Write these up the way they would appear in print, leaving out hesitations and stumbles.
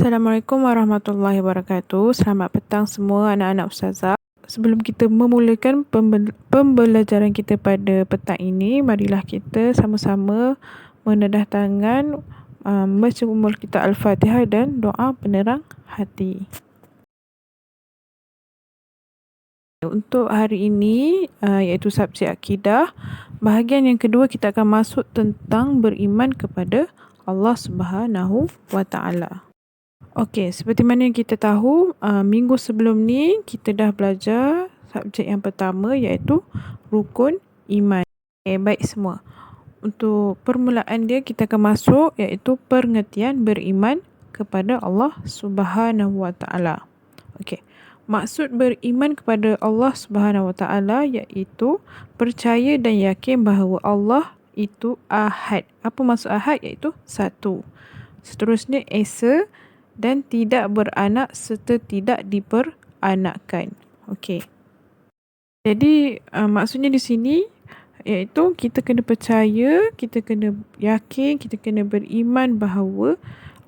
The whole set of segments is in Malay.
Assalamualaikum warahmatullahi wabarakatuh. Selamat petang semua anak-anak ustazah. Sebelum kita memulakan pembelajaran kita pada petang ini, marilah kita sama-sama menedah tangan, membaca ummul kita Al-Fatihah dan doa penerang hati. Untuk hari ini, iaitu subjek akidah, bahagian yang kedua kita akan masuk tentang beriman kepada Allah Subhanahu wa Ta'ala. Okey, seperti mana yang kita tahu, minggu sebelum ni kita dah belajar subjek yang pertama iaitu rukun iman. Baik semua. Untuk permulaan dia kita akan masuk iaitu pengertian beriman kepada Allah Subhanahu Wa Taala. Okey. Maksud beriman kepada Allah Subhanahu Wa Taala iaitu percaya dan yakin bahawa Allah itu Ahad. Apa maksud Ahad? Iaitu satu. Seterusnya Esa dan tidak beranak serta tidak diperanakkan. Okey. Jadi maksudnya di sini iaitu kita kena percaya, kita kena yakin, kita kena beriman bahawa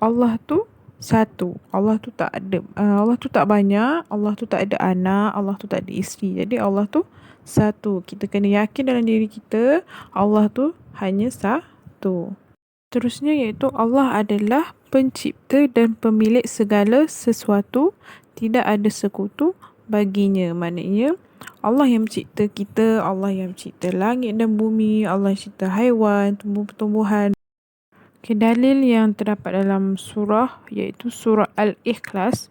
Allah tu satu. Allah tu tak ada, Allah tu tak banyak, Allah tu tak ada anak, Allah tu tak ada isteri. Jadi Allah tu satu. Kita kena yakin dalam diri kita Allah tu hanya satu. Seterusnya iaitu Allah adalah pencipta dan pemilik segala sesuatu, tidak ada sekutu baginya. Maknanya Allah yang mencipta kita, Allah yang mencipta langit dan bumi, Allah yang mencipta haiwan, tumbuh-tumbuhan. Dalil yang terdapat dalam surah iaitu surah Al-Ikhlas,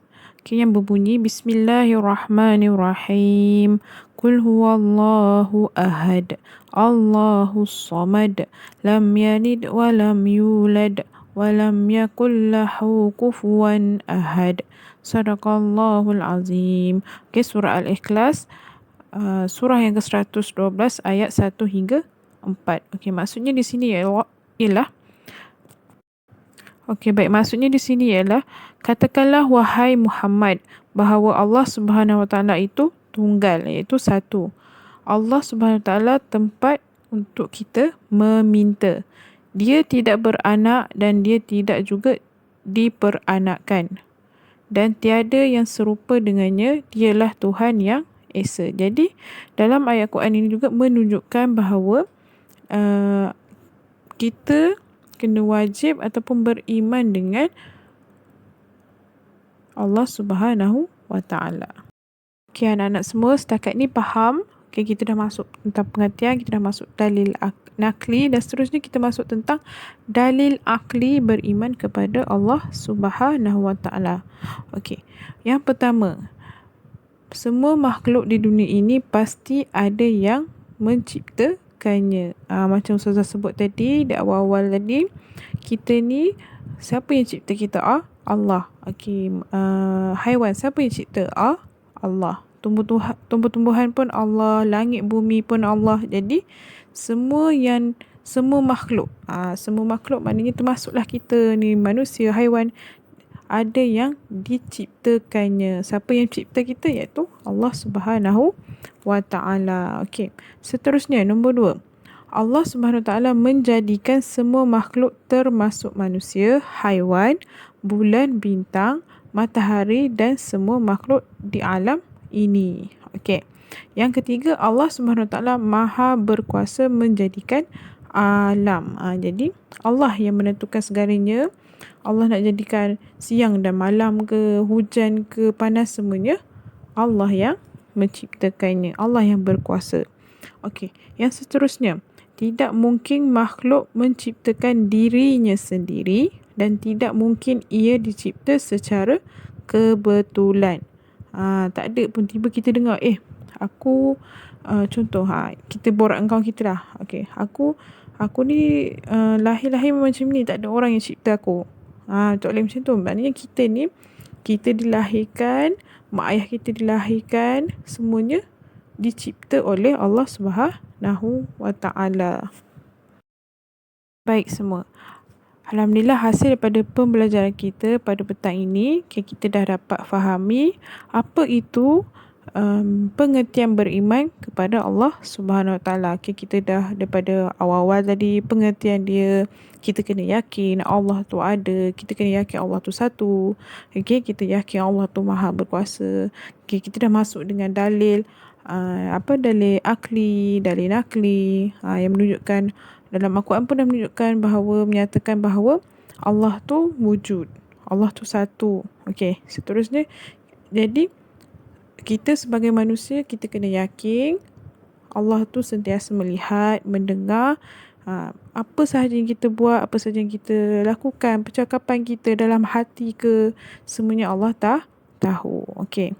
yang berbunyi Bismillahirrahmanirrahim. Qul huwallahu ahad, Allahus samad, lam yalid wa lam yulad wa lam yakul lahu kufuwan ahad. Sadaqallahul azim. Surah Al-Ikhlas, surah yang ke-112 ayat 1 hingga 4. Maksudnya di sini ialah maksudnya di sini ialah katakanlah wahai Muhammad bahawa Allah Subhanahu Wa Taala itu tunggal, iaitu satu. Allah Subhanahu Wa Taala tempat untuk kita meminta. Dia tidak beranak dan dia tidak juga diperanakkan. Dan tiada yang serupa dengannya, dialah Tuhan yang Esa. Jadi dalam ayat Quran ini juga menunjukkan bahawa kita kena wajib ataupun beriman dengan Allah Subhanahu Wa Taala. Anak-anak semua setakat ni faham? Kita dah masuk tentang pengertian, kita dah masuk dalil nakli dan seterusnya kita masuk tentang dalil akli beriman kepada Allah Subhanahu Wa Taala. Yang pertama, semua makhluk di dunia ini pasti ada yang menciptakannya. Macam Ustazah sebut tadi, di awal-awal tadi, kita ni, siapa yang cipta kita? Allah. Haiwan, siapa yang cipta? Allah. Tumbuh-tumbuhan pun Allah, langit bumi pun Allah. Jadi semua makhluk, semua makhluk maknanya termasuklah kita ni, manusia, haiwan, ada yang diciptakannya. Siapa yang cipta kita? Iaitu Allah Subhanahu Wa Taala. Seterusnya nombor 2. Allah Subhanahu Wa Taala menjadikan semua makhluk termasuk manusia, haiwan, bulan, bintang, matahari dan semua makhluk di alam ini. Yang ketiga, Allah Subhanahu Wa Taala Maha berkuasa menjadikan alam. Jadi Allah yang menentukan segalanya. Allah nak jadikan siang dan malam ke, hujan ke, panas, semuanya Allah yang menciptakannya. Allah yang berkuasa. Yang seterusnya, tidak mungkin makhluk menciptakan dirinya sendiri dan tidak mungkin ia dicipta secara kebetulan. Tak ada pun tiba kita dengar, aku contoh, kita borak dengan kawan kita lah. Aku ni lahir-lahir macam ni, tak ada orang yang cipta aku. Tak boleh macam tu. Maknanya kita ni, kita dilahirkan, mak ayah kita dilahirkan, semuanya dicipta oleh Allah Subhanahu Wa Taala. Baik semua. Alhamdulillah, hasil daripada pembelajaran kita pada petang ini, kita dah dapat fahami apa itu pengertian beriman kepada Allah Subhanahu Wa Taala. Okay, kita dah daripada awal-awal tadi pengertian dia, kita kena yakin Allah tu ada, kita kena yakin Allah tu satu. Okay, kita yakin Allah tu maha berkuasa. Okay, kita dah masuk dengan dalil dalil akli, dalil nakli, yang menunjukkan dalam Al-Quran pun dah menunjukkan bahawa, menyatakan bahawa Allah tu wujud, Allah tu satu. Okay, seterusnya, jadi kita sebagai manusia, kita kena yakin Allah tu sentiasa melihat, mendengar apa sahaja yang kita buat, apa sahaja yang kita lakukan, percakapan kita dalam hati ke, semuanya Allah tahu. Okay.